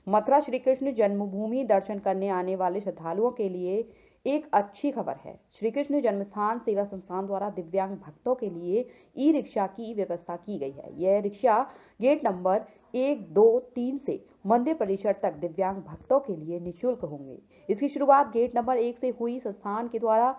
मथुरा श्री कृष्ण जन्मभूमि दर्शन करने आने वाले श्रद्धालुओं के लिए एक अच्छी खबर है। श्री कृष्ण जन्मस्थान सेवा संस्थान द्वारा दिव्यांग भक्तों के लिए ई रिक्शा की व्यवस्था की गई है। यह रिक्शा गेट नंबर 1, 2, 3 से मंदिर परिसर तक दिव्यांग भक्तों के लिए निःशुल्क होंगे। इसकी शुरुआत गेट नंबर 1 से हुई। संस्थान के द्वारा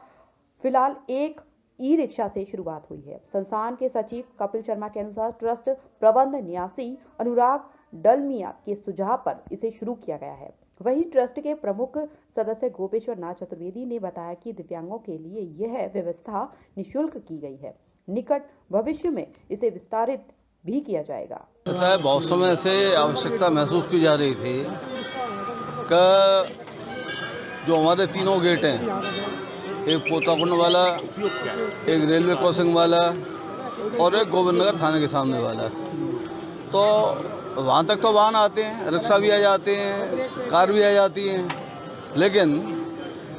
फिलहाल एक ई रिक्शा से शुरुआत हुई है। संस्थान के सचिव कपिल शर्मा के अनुसार ट्रस्ट प्रबंध न्यासी अनुराग डलमिया के सुझाव पर इसे शुरू किया गया है। वहीं ट्रस्ट के प्रमुख सदस्य गोपेश्वर नाथ चतुर्वेदी ने बताया कि दिव्यांगों के लिए यह व्यवस्था निःशुल्क की गई है। निकट भविष्य में इसे विस्तारित भी किया जाएगा। ऐसा है, बहुत समय से आवश्यकता महसूस की जा रही थी कि जो हमारे तीनों गेट हैं, एक पोताकुंड वाला, एक रेलवे क्रॉसिंग वाला और एक गोविंद नगर थाने के सामने वाला, तो वहाँ तक तो वाहन आते हैं, रिक्शा भी आ जाते हैं, कार भी आ जाती हैं, लेकिन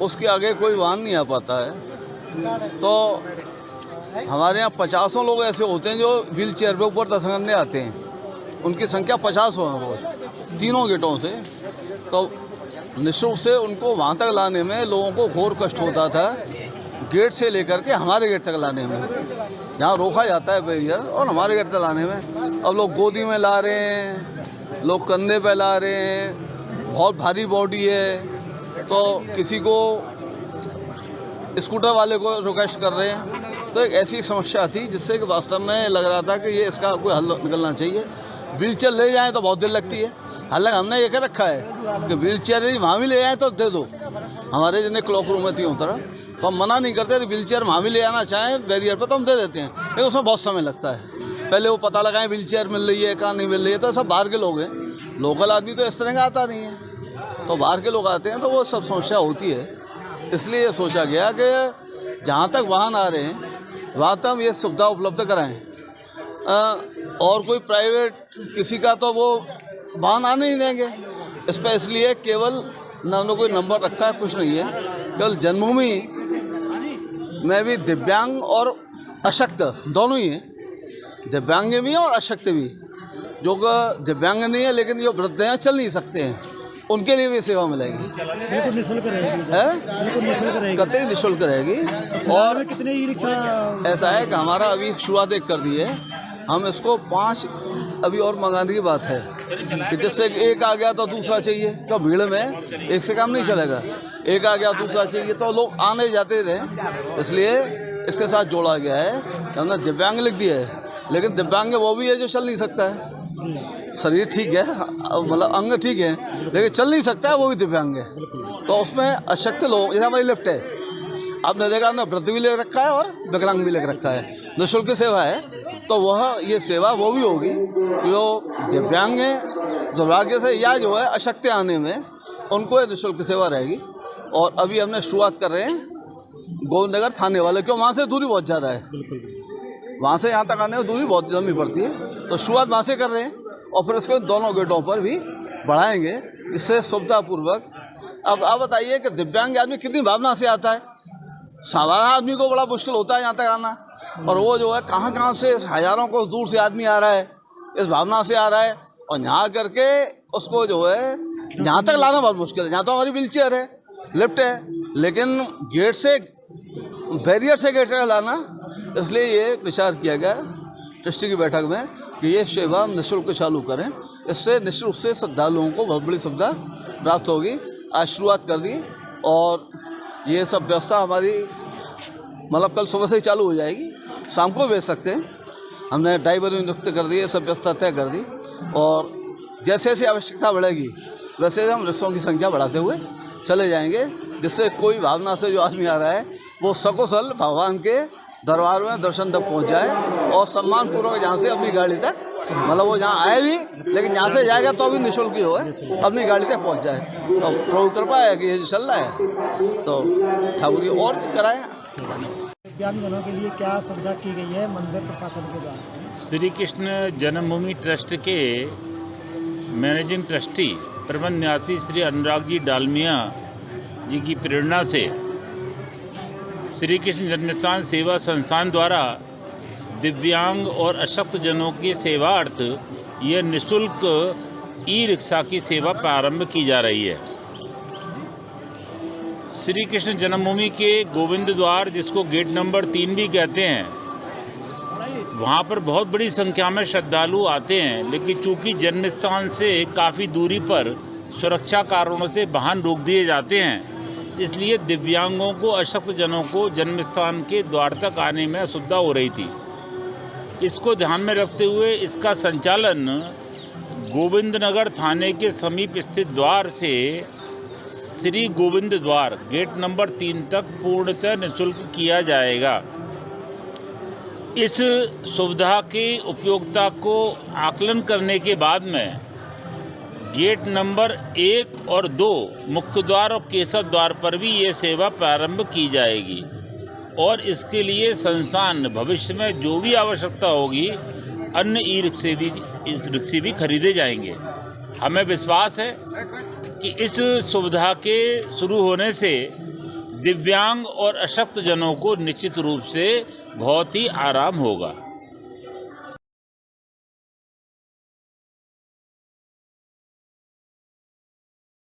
उसके आगे कोई वाहन नहीं आ पाता है। तो हमारे यहाँ 50 लोग ऐसे होते हैं जो व्हील चेयर पे ऊपर दर्शन करने आते हैं। उनकी संख्या 50 है रोज तीनों गेटों से। तो निःशुल्क से उनको वहाँ तक लाने में लोगों को घोर कष्ट होता था, गेट से लेकर के हमारे गेट तक लाने में, जहाँ रोका जाता है बैरियर, और हमारे गेट तक लाने में। अब लोग गोदी में ला रहे हैं, लोग कंधे पे ला रहे हैं, बहुत भारी बॉडी है, तो किसी को स्कूटर वाले को रिक्वेस्ट कर रहे हैं। तो एक ऐसी समस्या थी जिससे कि वास्तव में लग रहा था कि ये इसका कोई हल निकलना चाहिए। व्हील चेयर ले जाएँ तो बहुत देर लगती है। हालांकि हमने ये कह रखा है कि व्हील चेयर यदि वहाँ भी ले जाएँ तो दे दो, हमारे जितने क्लॉक रूम में थी उस तरह, तो हम मना नहीं करते। व्हील चेयर वहाँ भी ले आना चाहें बैरियर पर तो हम दे देते हैं, लेकिन उसमें बहुत समय लगता है। पहले वो पता लगाएं व्हील चेयर मिल रही है कहाँ नहीं मिल रही है। तो सब बाहर के लोग हैं, लोकल आदमी तो इस तरह का आता नहीं है, तो बाहर के लोग आते हैं, तो वो सब समस्या होती है। इसलिए ये सोचा गया कि जहाँ तक वाहन आ रहे हैं वहाँ तक हम ये सुविधा उपलब्ध कराएँ। और कोई प्राइवेट किसी का तो वो वाहन आने ही देंगे इस पर, इसलिए केवल ना उन्होंने कोई नंबर रखा है, कुछ नहीं है। केवल जन्मभूमि में भी दिव्यांग और अशक्त दोनों ही हैं, दिव्यांग भी और अशक्त भी। जो दिव्यांग नहीं है लेकिन जो वृद्ध हैं, चल नहीं सकते हैं, उनके लिए भी सेवा मिलेगी। बिल्कुल निःशुल्क रहेगी, कतई निःशुल्क रहेगी। और कितने ई रिक्शा ऐसा है कि हमारा अभी शुरुआत एक कर दी है, हम इसको 5 अभी और मंगाने की बात है कि जिससे एक आ गया तो दूसरा चाहिए, तो भीड़ में एक से काम नहीं चलेगा। एक आ गया दूसरा चाहिए, तो लोग आने जाते रहे, इसलिए इसके साथ जोड़ा गया है। हमने दिव्यांग लिख दिया है, लेकिन दिव्यांग वो भी है जो चल नहीं सकता है। शरीर ठीक है, मतलब अंग ठीक है, लेकिन चल नहीं सकता है, वो भी दिव्यांग है। तो उसमें अशक्त लोग, जैसे हमारी लिफ्ट है, आपने देखा हमने वृद्ध भी ले रखा है और विकलांग भी ले रखा है, निःशुल्क सेवा है। तो वह ये सेवा वो भी होगी जो दिव्यांग है, दुर्भाग्य से या जो है अशक्त आने में, उनको निःशुल्क सेवा रहेगी। और अभी हमने शुरुआत कर रहे हैं गोविंद नगर थाने वाले, क्यों वहाँ से दूरी बहुत ज़्यादा है, वहाँ से यहाँ तक आने में दूरी बहुत लंबी पड़ती है। तो शुरुआत वहाँ से कर रहे हैं और फिर इसको दोनों गेटों पर भी बढ़ाएंगे, जिससे सुविधापूर्वक। अब आप बताइए कि दिव्यांग आदमी कितनी भावना से आता है, साधारण आदमी को बड़ा मुश्किल होता है यहाँ तक आना, और वो जो है कहाँ से हज़ारों को दूर से आदमी आ रहा है, इस भावना से आ रहा है, और यहाँ करके उसको जो है यहाँ तक लाना बहुत मुश्किल है। यहाँ तो हमारी व्हील चेयर है, लिफ्ट है, लेकिन गेट से बैरियर से गेट तक लाना, इसलिए ये विचार किया गया ट्रस्टी की बैठक में कि ये सेवा हम निःशुल्क चालू करें। इससे निश्चित रूप से श्रद्धालुओं को बहुत बड़ी सुविधा प्राप्त होगी। आज शुरुआत कर दी और ये सब व्यवस्था हमारी मतलब कल सुबह से ही चालू हो जाएगी, शाम को भेज सकते हैं। हमने ड्राइवर भी नियुक्त कर दिए, सब व्यवस्था तय कर दी, और जैसे जैसे आवश्यकता बढ़ेगी वैसे हम रिक्शों की संख्या बढ़ाते हुए चले जाएंगे, जिससे कोई भावना से जो आदमी आ रहा है वो सकुशल भगवान के दरबार में दर्शन तक पहुंच जाए, और सम्मानपूर्वक यहाँ से अपनी गाड़ी तक, मतलब वो जहाँ आए भी लेकिन यहाँ से जाएगा तो अभी निःशुल्क ही हो, अपनी गाड़ी तक पहुँच जाए। तो प्रभु कृपा है कि ये चल रहा है, तो ठाकुर जी और कराएँ। दिव्यांगजनों के लिए क्या सुविधा की गई है मंदिर प्रशासन के द्वारा? श्री कृष्ण जन्मभूमि ट्रस्ट के मैनेजिंग ट्रस्टी प्रबंध न्यासी श्री अनुराग जी डालमिया जी की प्रेरणा से श्री कृष्ण जन्मस्थान सेवा संस्थान द्वारा दिव्यांग और अशक्त जनों की सेवार्थ यह निःशुल्क ई रिक्शा की सेवा प्रारंभ की जा रही है। श्री कृष्ण जन्मभूमि के गोविंद द्वार, जिसको गेट नंबर 3 भी कहते हैं, वहाँ पर बहुत बड़ी संख्या में श्रद्धालु आते हैं, लेकिन चूंकि जन्म स्थान से काफ़ी दूरी पर सुरक्षा कारणों से वाहन रोक दिए जाते हैं, इसलिए दिव्यांगों को, अशक्त जनों को जन्म स्थान के द्वार तक आने में असुविधा हो रही थी। इसको ध्यान में रखते हुए इसका संचालन गोविंद नगर थाने के समीप स्थित द्वार से श्री गोविंद द्वार गेट नंबर 3 तक पूर्णतः निःशुल्क किया जाएगा। इस सुविधा की उपयोगिता को आकलन करने के बाद में गेट नंबर 1 और 2 मुख्य द्वार और केसर द्वार पर भी ये सेवा प्रारंभ की जाएगी और इसके लिए संस्थान भविष्य में जो भी आवश्यकता होगी अन्य ई रिक्शे भी खरीदे जाएंगे। हमें विश्वास है कि इस सुविधा के शुरू होने से दिव्यांग और अशक्त जनों को निश्चित रूप से बहुत ही आराम होगा।